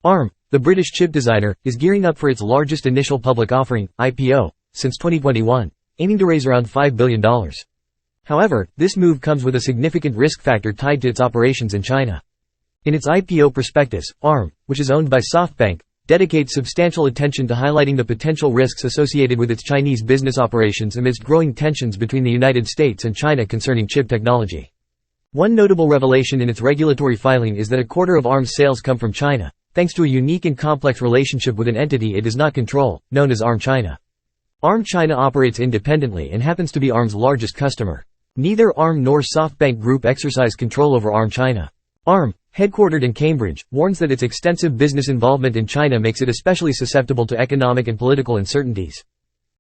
ARM, the British chip designer, is gearing up for its largest initial public offering, IPO, since 2021, aiming to raise around $5 billion. However, this move comes with a significant risk factor tied to its operations in China. In its IPO prospectus, ARM, which is owned by SoftBank, dedicates substantial attention to highlighting the potential risks associated with its Chinese business operations amidst growing tensions between the United States and China concerning chip technology. One notable revelation in its regulatory filing is that a quarter of ARM's sales come from China, thanks to a unique and complex relationship with an entity it does not control, known as ARM China. ARM China operates independently and happens to be ARM's largest customer. Neither ARM nor SoftBank Group exercise control over ARM China. ARM, headquartered in Cambridge, warns that its extensive business involvement in China makes it especially susceptible to economic and political uncertainties.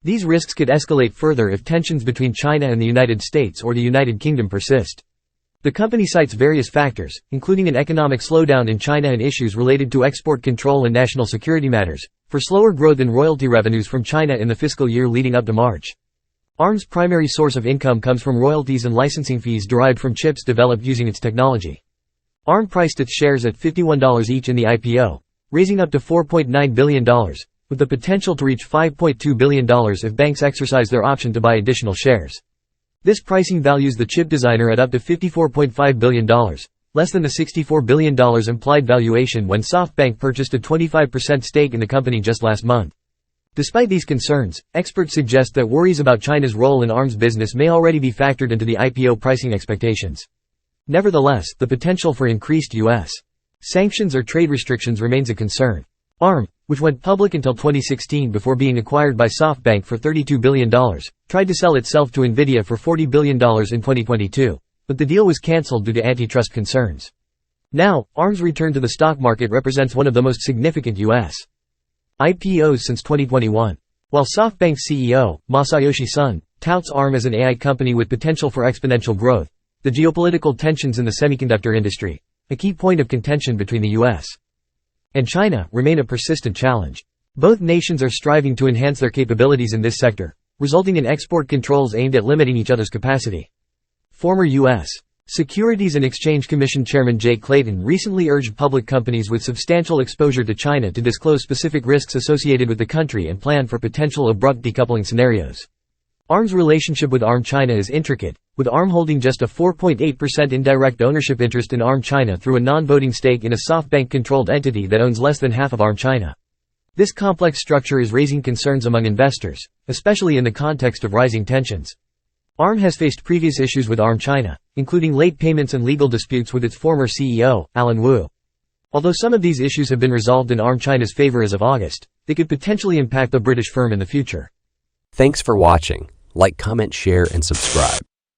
These risks could escalate further if tensions between China and the United States or the United Kingdom persist. The company cites various factors, including an economic slowdown in China and issues related to export control and national security matters, for slower growth in royalty revenues from China in the fiscal year leading up to March. ARM's primary source of income comes from royalties and licensing fees derived from chips developed using its technology. ARM priced its shares at $51 each in the IPO, raising up to $4.9 billion, with the potential to reach $5.2 billion if banks exercise their option to buy additional shares. This pricing values the chip designer at up to $54.5 billion, less than the $64 billion implied valuation when SoftBank purchased a 25% stake in the company just last month. Despite these concerns, experts suggest that worries about China's role in ARM's business may already be factored into the IPO pricing expectations. Nevertheless, the potential for increased U.S. sanctions or trade restrictions remains a concern. ARM, which went public until 2016 before being acquired by SoftBank for $32 billion, tried to sell itself to Nvidia for $40 billion in 2022, but the deal was cancelled due to antitrust concerns. Now, ARM's return to the stock market represents one of the most significant U.S. IPOs since 2021. While SoftBank's CEO, Masayoshi Son, touts ARM as an AI company with potential for exponential growth, the geopolitical tensions in the semiconductor industry, a key point of contention between the U.S. and China, remain a persistent challenge. Both nations are striving to enhance their capabilities in this sector, resulting in export controls aimed at limiting each other's capacity. Former U.S. Securities and Exchange Commission Chairman Jay Clayton recently urged public companies with substantial exposure to China to disclose specific risks associated with the country and plan for potential abrupt decoupling scenarios. ARM's relationship with ARM China is intricate, with ARM holding just a 4.8% indirect ownership interest in ARM China through a non-voting stake in a SoftBank-controlled entity that owns less than half of ARM China. This complex structure is raising concerns among investors, especially in the context of rising tensions. ARM has faced previous issues with ARM China, including late payments and legal disputes with its former CEO, Alan Wu. Although some of these issues have been resolved in ARM China's favor as of August, they could potentially impact the British firm in the future. Thanks for watching. Like, comment, share, and subscribe.